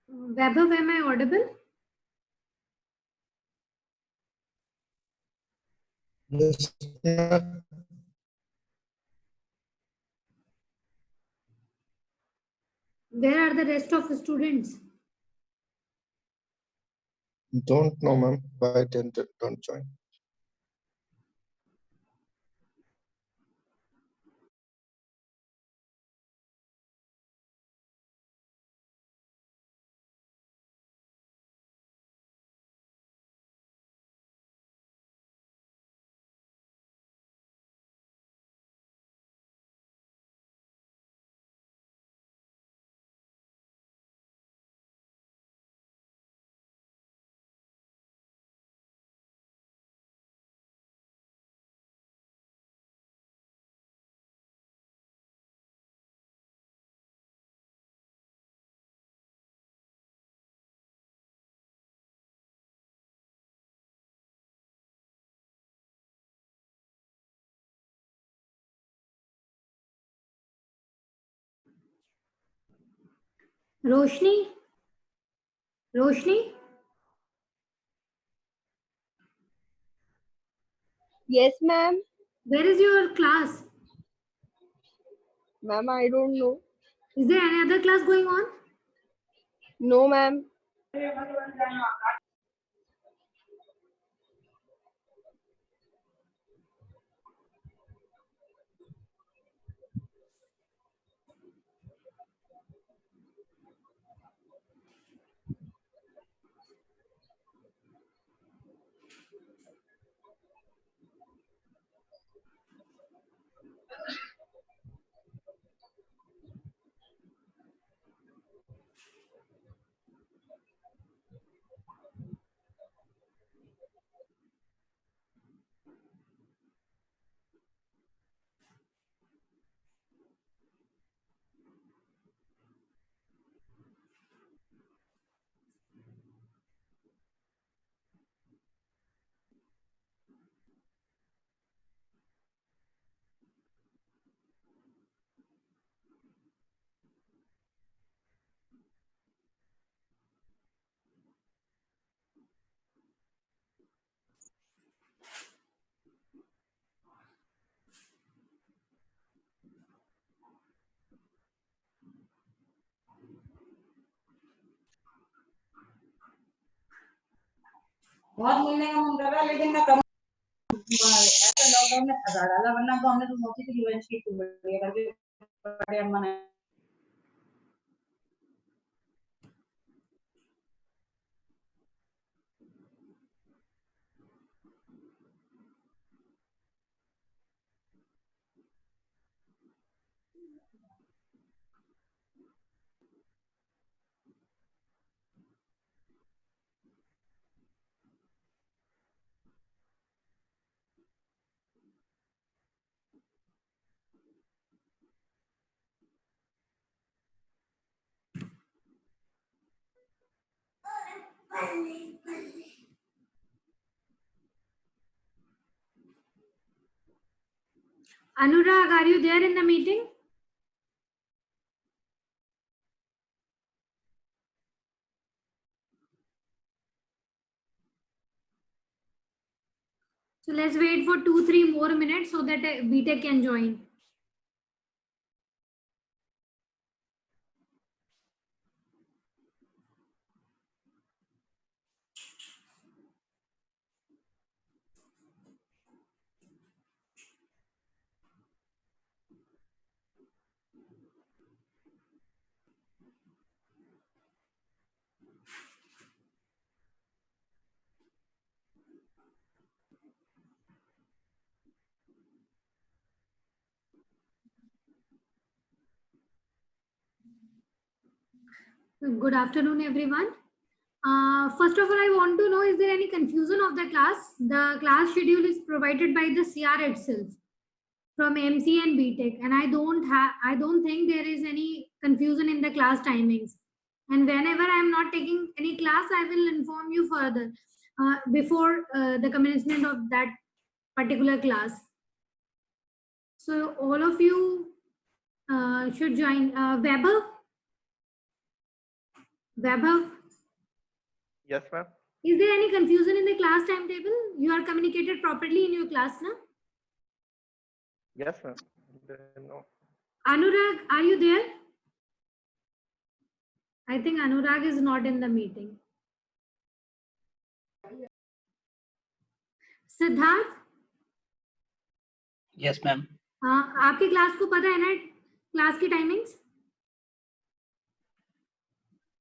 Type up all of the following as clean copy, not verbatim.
Vaibhav, am I audible? Yes, ma'am. Where are the rest of the students? Don't know, ma'am. Why don't join? Roshni? Roshni? Yes, ma'am. Where is your class? Ma'am, I don't know. Is there any other class going on? No, ma'am. बहुत मिलने का मन कर रहा है लेकिन मैं कम ऐसा लॉकडाउन में फंसा डाला वरना तो हमने तो सोची थी रिवेंज की टू बढ़िया करके बड़े अम्मा ने Anurag, are you there in the meeting? So let's wait for 2-3 more minutes so that BTech can join. Good afternoon, everyone. First of all, I want to know, is there any confusion of the class? The class schedule is provided by the CR itself from MC and BTech, and I don't think there is any confusion in the class timings. And whenever I am not taking any class, I will inform you further before the commencement of that particular class. So all of you should join. Weber, Vaibhav, Yes, ma'am. is there any confusion in the class timetable? You are communicated properly in your class, na? Yes, ma'am. No. Anurag, are you there? I think Anurag is not in the meeting. Siddharth, Yes, ma'am. आपकी class को पता है ना class की timings?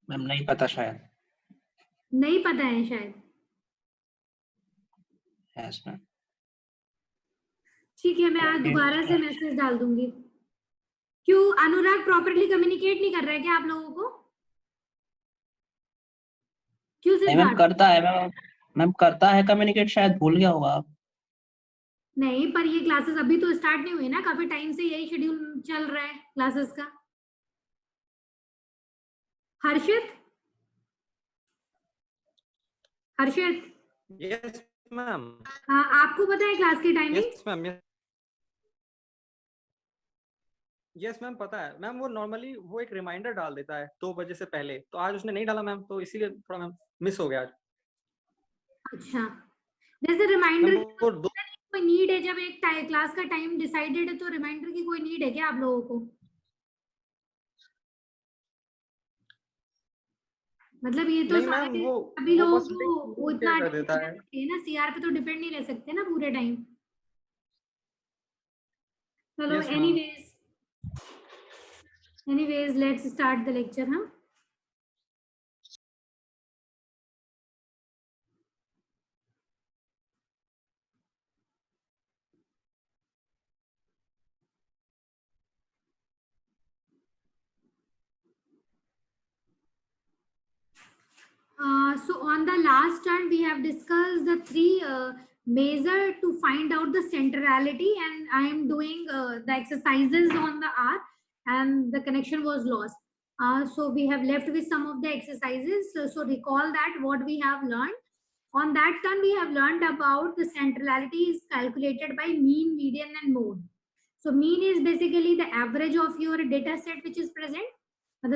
Ma'am नहीं पता शायद. नहीं पता है शायद. Yes, ma'am. ठीक है, मैं आज दोबारा से मैसेज डाल दूंगी. क्यों अनुराग प्रॉपर्ली कम्युनिकेट नहीं कर रहा है क्या आप लोगों को? क्यों नहीं मैम सिद्धार्थ? करता है मैम करता है कम्युनिकेट, शायद भूल गया होगा आप. नहीं, पर ये क्लासेस अभी तो स्टार्ट नहीं हुई ना, काफी टाइम से यही शेड्यूल चल रहा है क्लासेस का. हर्षित, हर्षित, Yes, ma'am. आपको पता है क्लास की timing? Yes, ma'am. Yes, ma'am पता है मैम. वो नॉर्मली वो एक रिमाइंडर डाल देता है 2 बजे से पहले, तो आज उसने नहीं डाला मैम, तो इसीलिए थोड़ा मैम मिस हो गया आज. अच्छा, जैसे रिमाइंडर मैम वो दो कोई नीड है? जब एक क्लास का टाइम डिसाइडेड है तो रिमाइंडर की कोई नीड है क्या आप लोगों को? मतलब ये तो नहीं मैम, सारे वो सभी लोगों बस को उतना कर देता है. ना, सीआर पे तो डिपेंड नहीं रह सकते ना पूरे टाइम. चलो, Yes, ma'am. anyways let's start the lecture, huh? So on the last turn we have discussed the three measure to find out the centrality, and I am doing the exercises on the R, and the connection was lost. So we have left with some of the exercises. So recall that what we have learned. On that turn we have learned about the centrality is calculated by mean, median and mode. So mean is basically the average of your data set which is present.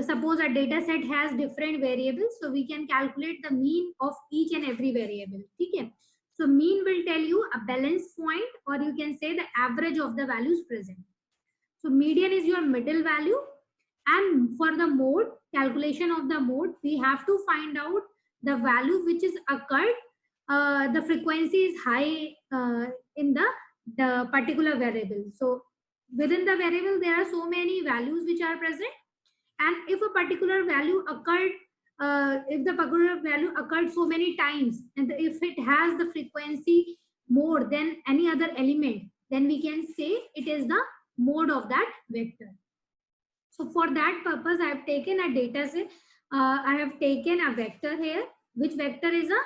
Suppose a data set has different variables, so we can calculate the mean of each and every variable. Okay? So mean will tell you a balance point, or you can say the average of the values present. So median is your middle value, and for the mode, calculation of the mode, we have to find out the value which is occurred. The frequency is high in the particular variable. So within the variable there are so many values which are present, and if a particular value occurred, if the particular value occurred so many times, and if it has the frequency more than any other element, then we can say it is the mode of that vector. So for that purpose, I have taken a data set. I have taken a vector here, which vector is a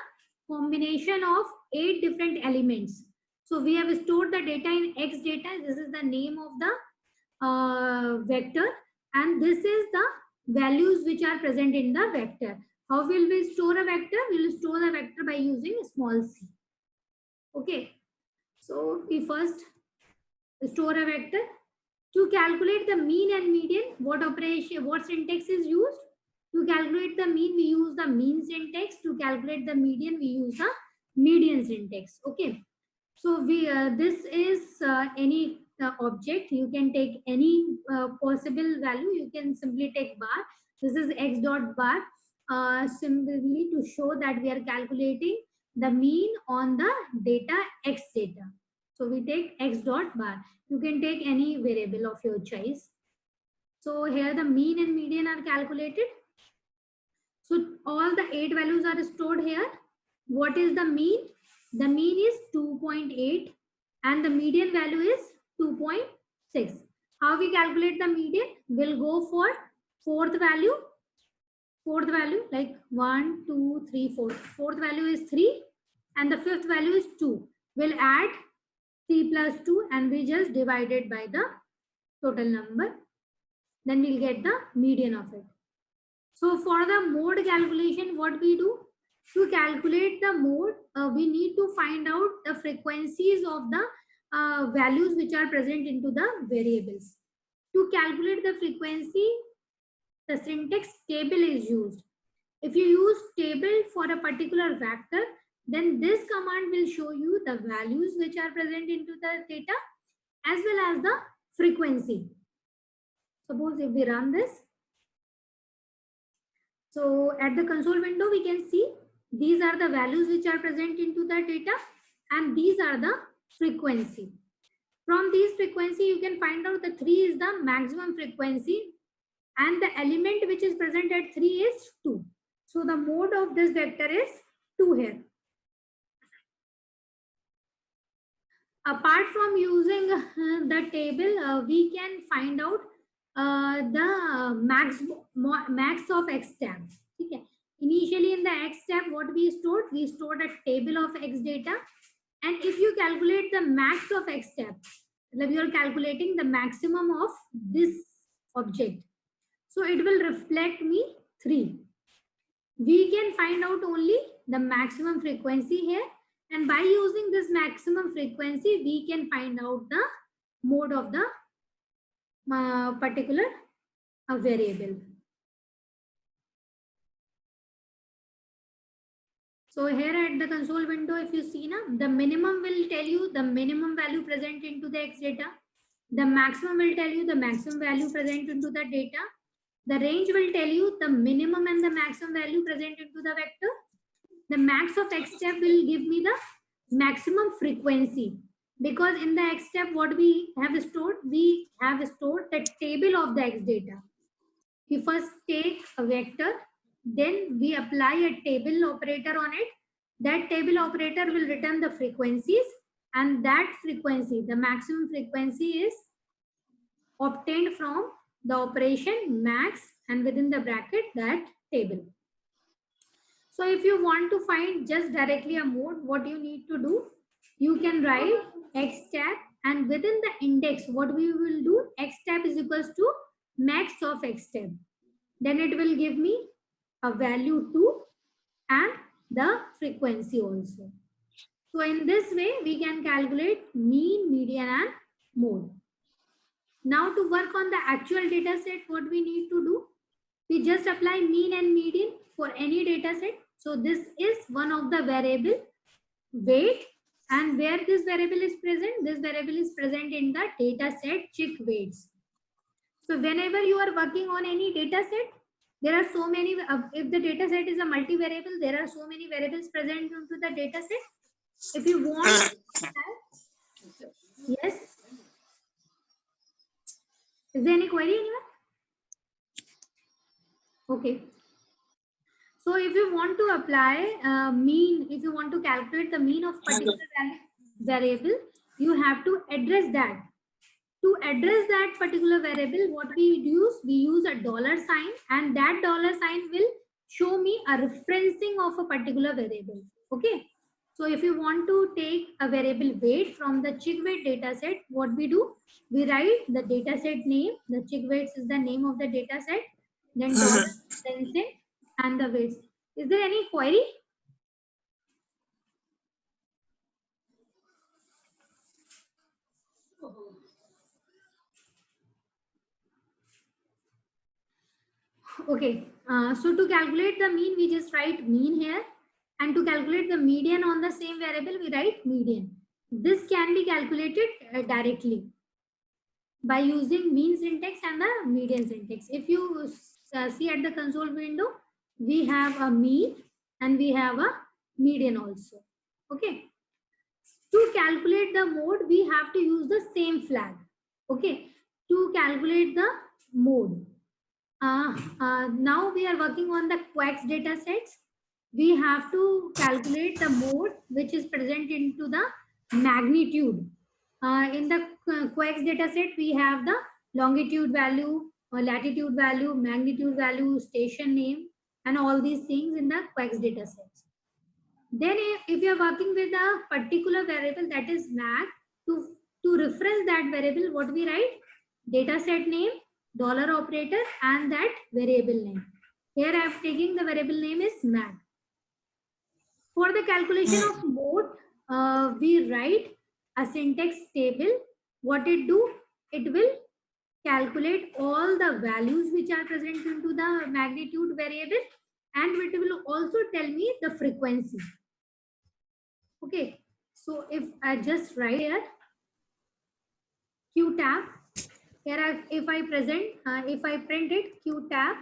combination of 8 different elements. So we have stored the data in X data. This is the name of the vector, and this is the values which are present in the vector. How will we store a vector? We will store the vector by using small c. Okay. So we first store a vector. To calculate the mean and median, what syntax is used? To calculate the mean, we use the mean syntax. To calculate the median, we use the median syntax. Okay. So we this is any object. You can take any possible value. You can simply take bar. This is x dot bar. Simply to show that we are calculating the mean on the data x data. So we take x dot bar. You can take any variable of your choice. So here the mean and median are calculated. So all the 8 values are stored here. What is the mean? The mean is 2.8 and the median value is 2.6. How we calculate the median? We'll go for fourth value like 1, 2, 3, 4. Fourth value is 3 and the fifth value is 2. We'll add 3 plus 2 and we just divide it by the total number. Then we'll get the median of it. So for the mode calculation, what we do? To calculate the mode, we need to find out the frequencies of the values which are present into the variables. To calculate the frequency, the syntax table is used. If you use table for a particular vector, then this command will show you the values which are present into the data as well as the frequency. Suppose if we run this, so at the console window we can see these are the values which are present into the data and these are the frequency. From these frequency you can find out the 3 is the maximum frequency and the element which is present at 3 is 2. So the mode of this vector is 2 here. Apart from using the table, we can find out the max of x tab. Okay. Initially in the x tab, what we stored a table of x data, and if you calculate the max of x tab, you are calculating the maximum of this object, so it will reflect me 3. We can find out only the maximum frequency here, and by using this maximum frequency we can find out the mode of the particular variable. So here at the console window, if you see now, the minimum will tell you the minimum value present into the x data. The maximum will tell you the maximum value present into the data. The range will tell you the minimum and the maximum value present into the vector. The max of x step will give me the maximum frequency, because in the x step what we have stored the table of the x data. We first take a vector, then we apply a table operator on it. That table operator will return the frequencies, and that frequency, the maximum frequency, is obtained from the operation max and within the bracket that table. So if you want to find just directly a mode, what you need to do, you can write x tab, and within the index what we will do, x tab is equals to max of x tab. Then it will give me a value 2 and the frequency also. So in this way we can calculate mean, median and mode. Now to work on the actual data set, what we need to do, we just apply mean and median for any data set. So this is one of the variable weight, and where this variable is present, this variable is present in the data set chick weights. So whenever you are working on any data set, there are so many, if the data set is a multi-variable, there are so many variables present into the data set. If you want, yes. Is there any query, anyone? Okay. So if you want to apply mean, if you want to calculate the mean of particular variable, you have to address that. To address that particular variable, what we use a $sign, and that $sign will show me a referencing of a particular variable. Okay. So if you want to take a variable weight from the chick weight data set, what we do? We write the data set name, the chick weights is the name of the data set, then $referencing and the weights. Is there any query? Okay, so to calculate the mean, we just write mean here, and to calculate the median on the same variable, we write median. This can be calculated directly by using mean syntax and the median syntax. If you see at the console window, we have a mean and we have a median also. Okay. To calculate the mode, we have to use the same flag. Okay. To calculate the mode. Now we are working on the QAX data sets. We have to calculate the mode which is present into the magnitude. In the QAX data set, we have the longitude value, latitude value, magnitude value, station name, and all these things in the QAX data sets. Then if you are working with a particular variable, that is mag, to reference that variable, what we write? Data set name, $operator, and that variable name. Here I am taking the variable name is mag. For the calculation of mode, we write a syntax table. What it do? It will calculate all the values which are present into the magnitude variable and it will also tell me the frequency. Okay, so if I just write here Q tab, here if I print it Q tab,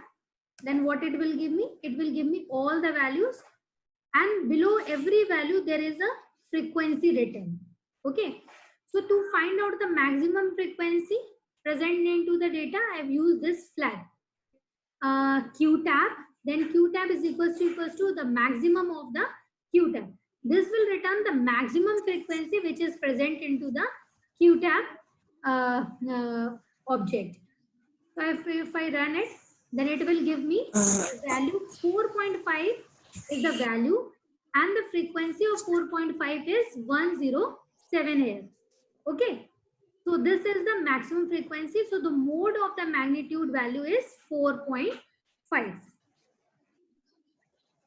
then what it will give me? It will give me all the values, and below every value there is a frequency written. Okay, so to find out the maximum frequency present into the data, I have used this flag Q tab. Then Q tab is equals to the maximum of the Q tab. This will return the maximum frequency which is present into the Q tab object. So if I run it, then it will give me the value 4.5 is the value, and the frequency of 4.5 is 107 here. Okay, so this is the maximum frequency. So the mode of the magnitude value is 4.5.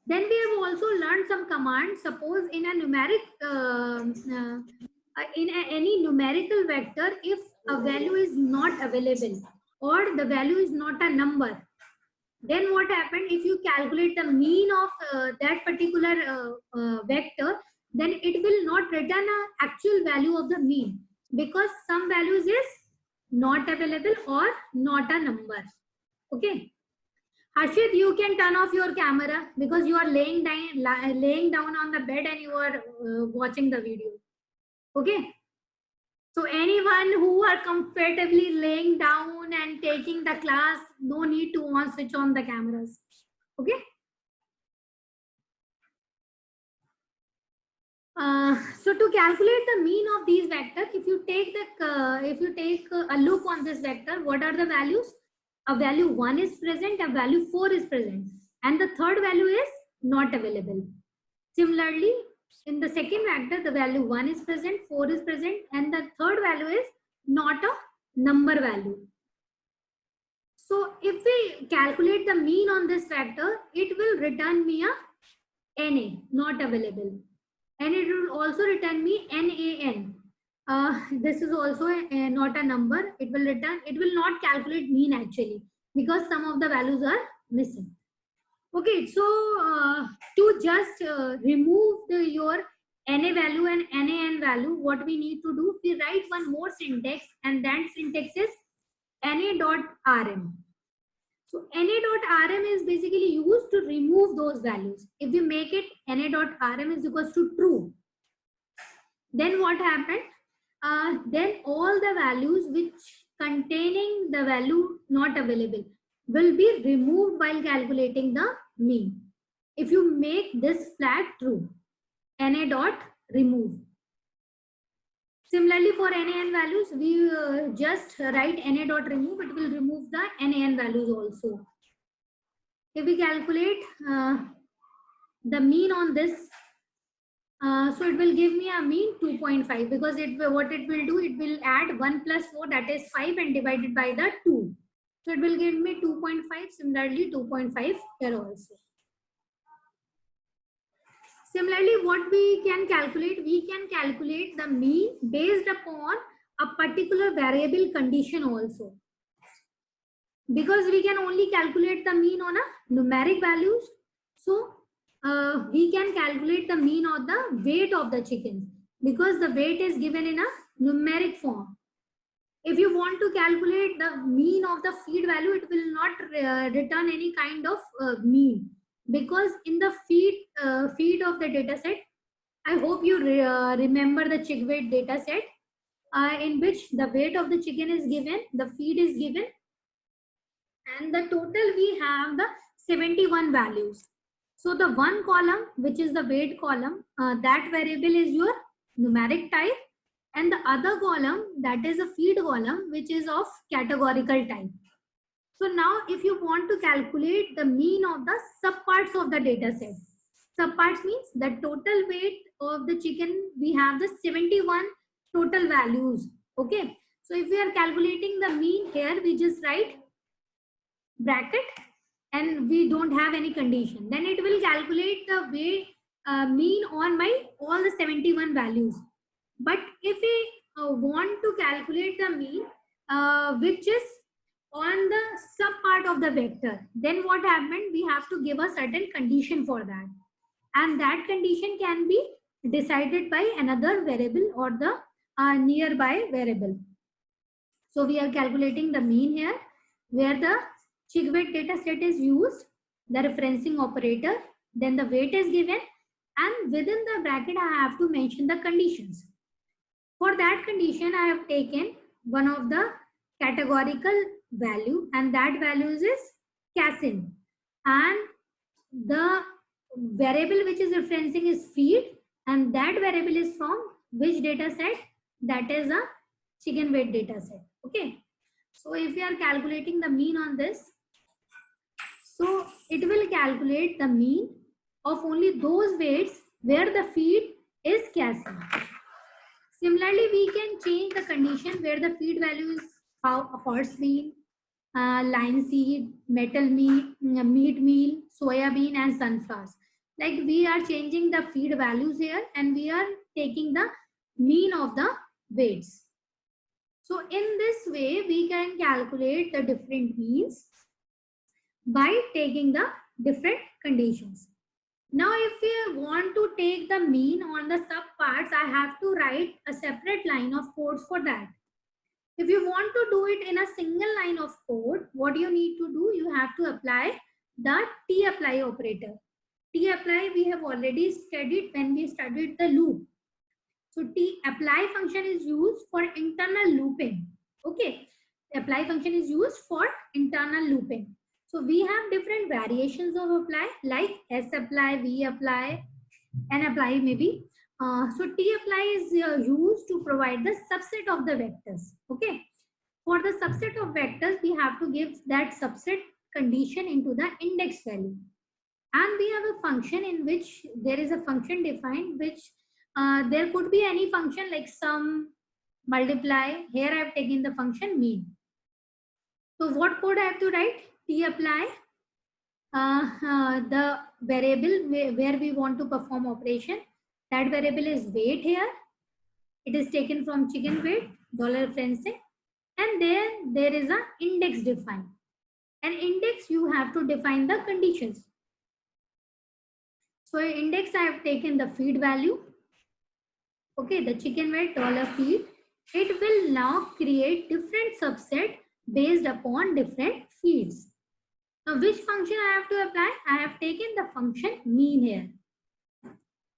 Then we have also learned some commands. Suppose in a numeric any numerical vector, if a value is not available or the value is not a number, then what happened? If you calculate the mean of that particular vector, then it will not return an actual value of the mean, because some values is not available or not a number. Okay, Harshit, you can turn off your camera because you are laying down on the bed and you are watching the video. Okay, so anyone who are comfortably laying down and taking the class, no need to switch on the cameras. Okay. So to calculate the mean of these vectors, if you take a look on this vector, what are the values? A value 1 is present, a value 4 is present, and the third value is not available. Similarly, in the second vector, the value 1 is present, 4 is present, and the third value is not a number value. So if we calculate the mean on this vector, it will return me a NA, not available. And it will also return me NaN. This is also not a number. It will not calculate mean actually, because some of the values are missing. Okay, so to just remove your NA value and NaN value, what we need to do, we write one more syntax, and that syntax is NA.rm. So NA.rm is basically used to remove those values. If we make it NA.rm is equals to true, then what happened? Then all the values which containing the value not available will be removed while calculating the mean. If you make this flag true, NA.remove. Similarly, for NaN values, we just write NA.remove. It will remove the NaN values also. If we calculate the mean on this, so it will give me a mean 2.5, because what it will do, it will add 1 plus 4, that is 5, and divided by the 2. So it will give me 2.5. Similarly, 2.5 here also. Similarly, what we can calculate the mean based upon a particular variable condition also. Because we can only calculate the mean on a numeric values, so we can calculate the mean of the weight of the chickens, because the weight is given in a numeric form. If you want to calculate the mean of the feed value, it will not return any kind of mean, because in the feed of the data set, I hope you remember the chick weight data set, in which the weight of the chicken is given, the feed is given, and the total we have the 71 values. So the one column, which is the weight column, that variable is your numeric type, and the other column, that is a feed column, which is of categorical type. So now if you want to calculate the mean of the subparts of the data set, subparts means the total weight of the chicken, we have the 71 total values. Okay, so if we are calculating the mean here, we just write bracket and we don't have any condition, then it will calculate the weight mean on my all the 71 values. But if we want to calculate the mean which is on the sub part of the vector, then what happened? We have to give a certain condition for that, and that condition can be decided by another variable or the nearby variable. So we are calculating the mean here, where the Chigweight data set is used, the referencing operator, then the weight is given, and within the bracket I have to mention the conditions. For that condition, I have taken one of the categorical value, and that value is casein, and the variable which is referencing is feed, and that variable is from which data set? That is a chicken weight data set. Okay, so if we are calculating the mean on this, so it will calculate the mean of only those weights where the feed is casein. Similarly, we can change the condition where the feed value is horse bean, linseed, metal meat, meat meal, soya bean, and sunflowers. Like we are changing the feed values here, and we are taking the mean of the weights. So in this way, we can calculate the different means by taking the different conditions. Now, if we want to take the mean on the subparts, I have to write a separate line of codes for that. If you want to do it in a single line of code, what you need to do, you have to apply the tapply operator. Tapply we have already studied when we studied the loop. So tapply function is used for internal looping. Okay, apply function is used for internal looping. So we have different variations of apply, like sapply, vapply, and apply maybe. So tapply is used to provide the subset of the vectors. Okay, for the subset of vectors, we have to give that subset condition into the index value, and we have a function in which there is a function defined, which there could be any function like sum, multiply. Here I have taken the function mean. So what code I have to write? Tapply the variable where we want to perform operation. That variable is weight here. It is taken from chicken weight, $referencing, and then there is an index defined. An index, you have to define the conditions. So index, I have taken the feed value. Okay, the chicken weight $feed. It will now create different subset based upon different feeds. Now, which function I have to apply? I have taken the function mean here.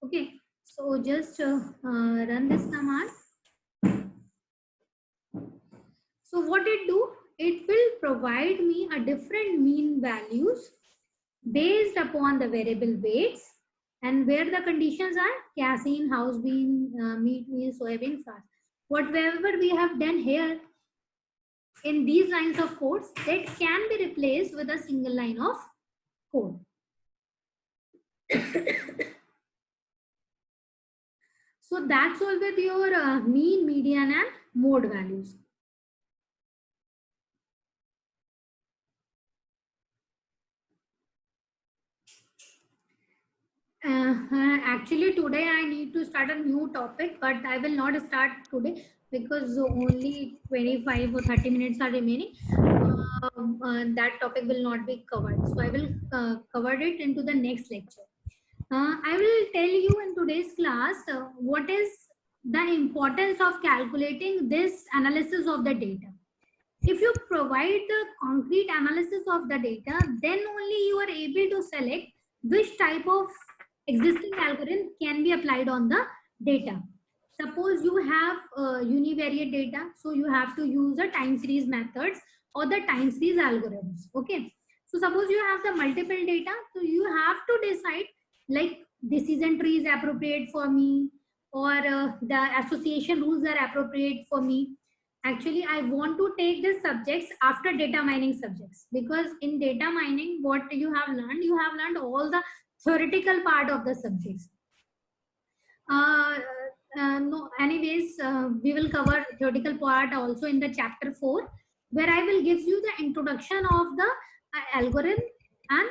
Okay, so just run this command. So what it do? It will provide me a different mean values based upon the variable weights, and where the conditions are casein, house bean, meat meal, soybean, flour. Whatever we have done here in these lines of codes, that can be replaced with a single line of code. So that's all with your mean, median, and mode values. Actually, today I need to start a new topic, but I will not start today because only 25 or 30 minutes are remaining. That topic will not be covered. So I will cover it into the next lecture. I will tell you in today's class what is the importance of calculating this analysis of the data. If you provide the concrete analysis of the data, then only you are able to select which type of existing algorithm can be applied on the data. Suppose you have univariate data, so you have to use the time series methods or the time series algorithms. Okay, so suppose you have the multiple data, so you have to decide like decision tree is appropriate for me, or the association rules are appropriate for me. Actually, I want to take the subjects after data mining subjects, because in data mining, what you have learned all the theoretical part of the subjects. No, anyways, we will cover theoretical part also in the chapter 4, where I will give you the introduction of the algorithm, and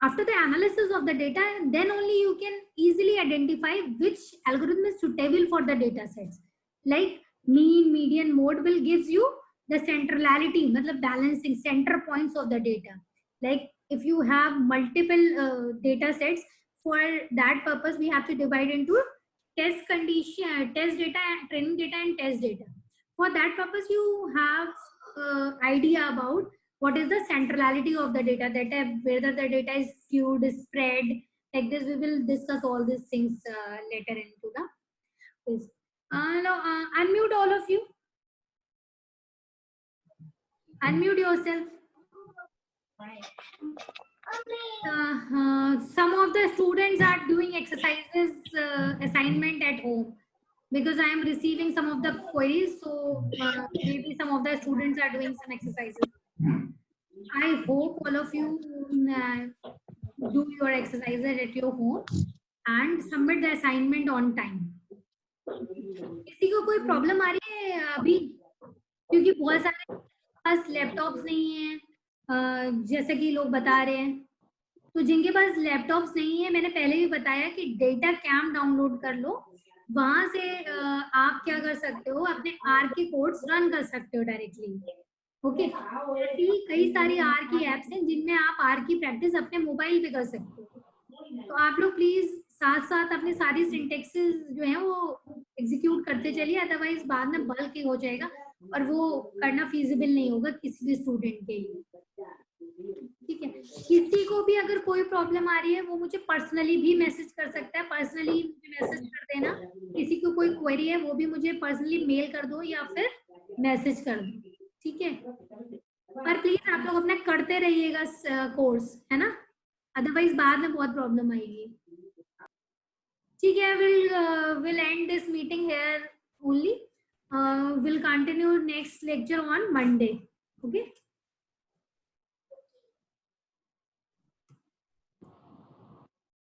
after the analysis of the data, then only you can easily identify which algorithm is suitable for the data sets. Like mean, median, mode will gives you the centrality, matlab balancing center points of the data. Like if you have multiple data sets, for that purpose we have to divide into test condition, test data, training data, and test data. For that purpose you have idea about what is the centrality of the data, whether the data is skewed, spread, like this. We will discuss all these things later into the quiz. Now unmute all of you. Unmute yourself. Some of the students are doing exercises assignment at home, because I am receiving some of the queries, so maybe some of the students are doing some exercises. I hope all of you do your exercises at your home and submit the assignment on time. किसी को कोई problem आ रही है अभी? क्योंकि बहुत सारे पास laptops नहीं है, जैसे कि लोग बता रहे हैं. तो जिनके पास लैपटॉप्स नहीं है, मैंने पहले भी बताया कि डेटा कैम्प डाउनलोड कर लो. वहां से आप क्या कर सकते हो, अपने आर के कोड्स रन कर सकते हो डायरेक्टली. ओके, ऐसी कई सारी आर की एप्स हैं जिनमें आप आर की प्रैक्टिस अपने मोबाइल पे कर सकते हो. तो आप लोग प्लीज साथ साथ अपने सारी सिंटेक्सेस जो है वो एग्जीक्यूट करते चलिए, अदरवाइज बाद में बल्क हो जाएगा और वो करना फीजिबल नहीं होगा किसी भी स्टूडेंट के लिए. ठीक है, किसी को भी अगर कोई प्रॉब्लम आ रही है वो मुझे पर्सनली भी मैसेज कर सकता है. पर्सनली मुझे मैसेज कर देना. किसी को कोई क्वेरी है वो भी मुझे पर्सनली मेल कर दो या फिर मैसेज कर दो. ठीक है, पर प्लीज आप लोग अपना करते रहिएगा कोर्स, है ना, अदरवाइज बाद में बहुत प्रॉब्लम आएगी. ठीक है, we'll end this meeting here only. We'll continue next lecture on Monday. Okay.